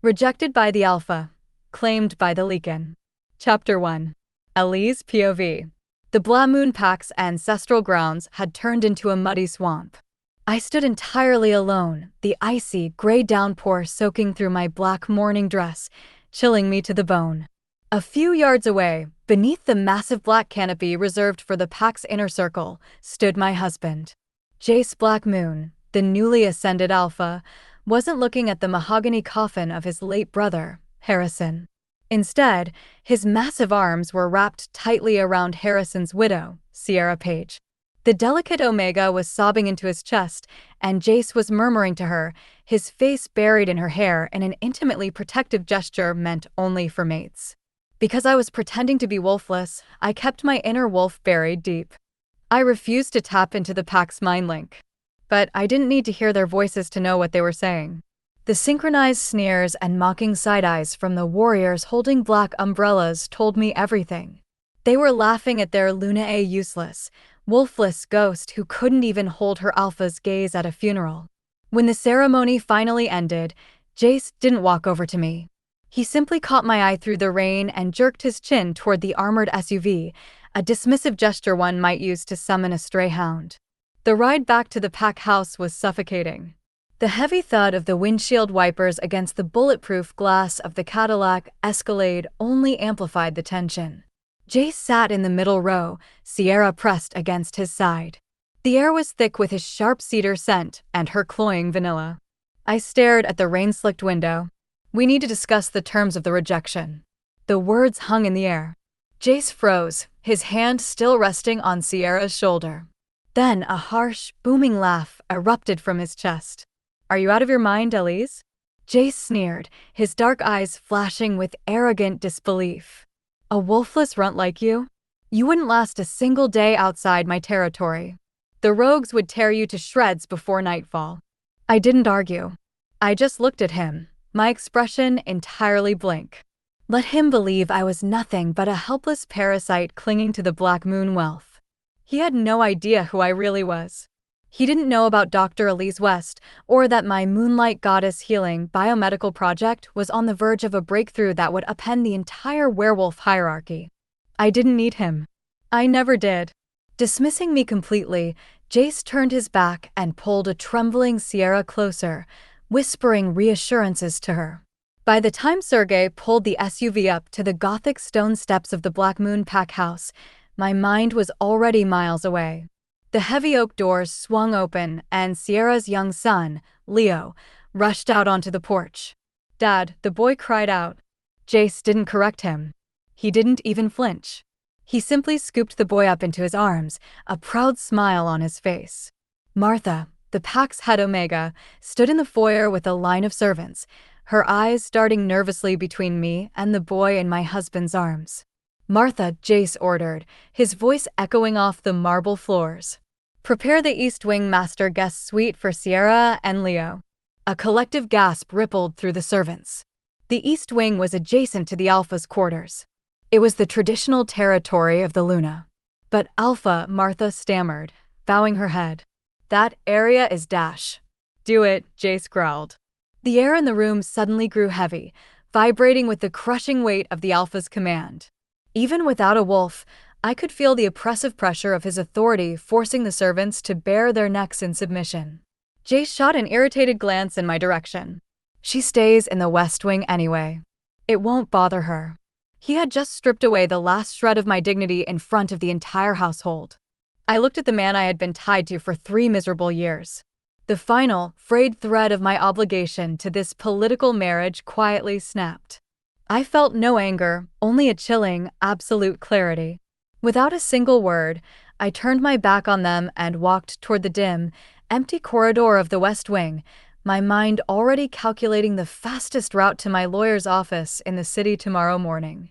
Rejected by the Alpha. Claimed by the Lycan. Chapter 1. Elyse POV. The Silvermoon Pack's ancestral grounds had turned into a muddy swamp. I stood entirely alone, the icy, gray downpour soaking through my black morning dress, chilling me to the bone. A few yards away, beneath the massive black canopy reserved for the pack's inner circle, stood my husband. Jace Blackmoon, the newly ascended Alpha, wasn't looking at the mahogany coffin of his late brother, Harrison. Instead, his massive arms were wrapped tightly around Harrison's widow, Sierra Page. The delicate Omega was sobbing into his chest, and Jace was murmuring to her, his face buried in her hair in an intimately protective gesture meant only for mates. Because I was pretending to be wolfless, I kept my inner wolf buried deep. I refused to tap into the pack's mind link. But I didn't need to hear their voices to know what they were saying. The synchronized sneers and mocking side-eyes from the warriors holding black umbrellas told me everything. They were laughing at their Luna useless, wolfless ghost who couldn't even hold her Alpha's gaze at a funeral. When the ceremony finally ended, Jace didn't walk over to me. He simply caught my eye through the rain and jerked his chin toward the armored SUV, a dismissive gesture one might use to summon a stray hound. The ride back to the pack house was suffocating. The heavy thud of the windshield wipers against the bulletproof glass of the Cadillac Escalade only amplified the tension. Jace sat in the middle row, Sierra pressed against his side. The air was thick with his sharp cedar scent and her cloying vanilla. I stared at the rain-slicked window. We need to discuss the terms of the rejection. The words hung in the air. Jace froze, his hand still resting on Sierra's shoulder. Then a harsh, booming laugh erupted from his chest. "Are you out of your mind, Elyse?" Jace sneered, his dark eyes flashing with arrogant disbelief. "A wolfless runt like you? You wouldn't last a single day outside my territory. The rogues would tear you to shreds before nightfall." I didn't argue. I just looked at him, my expression entirely blank. Let him believe I was nothing but a helpless parasite clinging to the Black Moon wealth. He had no idea who I really was. He didn't know about Dr. Elyse West, or that my Moonlight Goddess Healing biomedical project was on the verge of a breakthrough that would upend the entire werewolf hierarchy. I didn't need him. I never did. Dismissing me completely, Jace turned his back and pulled a trembling Sierra closer, whispering reassurances to her. By the time Sergei pulled the SUV up to the Gothic stone steps of the Silvermoon Pack house, my mind was already miles away. The heavy oak doors swung open, and Sierra's young son, Leo, rushed out onto the porch. "Dad," the boy cried out. Jace didn't correct him. He didn't even flinch. He simply scooped the boy up into his arms, a proud smile on his face. Martha, the pack's head Omega, stood in the foyer with a line of servants, her eyes darting nervously between me and the boy in my husband's arms. "Martha," Jace ordered, his voice echoing off the marble floors. "Prepare the East Wing master guest suite for Sierra and Leo." A collective gasp rippled through the servants. The East Wing was adjacent to the Alpha's quarters. It was the traditional territory of the Luna. "But Alpha," Martha stammered, bowing her head. "That area is dash." "Do it," Jace growled. The air in the room suddenly grew heavy, vibrating with the crushing weight of the Alpha's command. Even without a wolf, I could feel the oppressive pressure of his authority forcing the servants to bare their necks in submission. Jace shot an irritated glance in my direction. "She stays in the West Wing anyway. It won't bother her." He had just stripped away the last shred of my dignity in front of the entire household. I looked at the man I had been tied to for 3 miserable years. The final, frayed thread of my obligation to this political marriage quietly snapped. I felt no anger, only a chilling, absolute clarity. Without a single word, I turned my back on them and walked toward the dim, empty corridor of the West Wing, my mind already calculating the fastest route to my lawyer's office in the city tomorrow morning.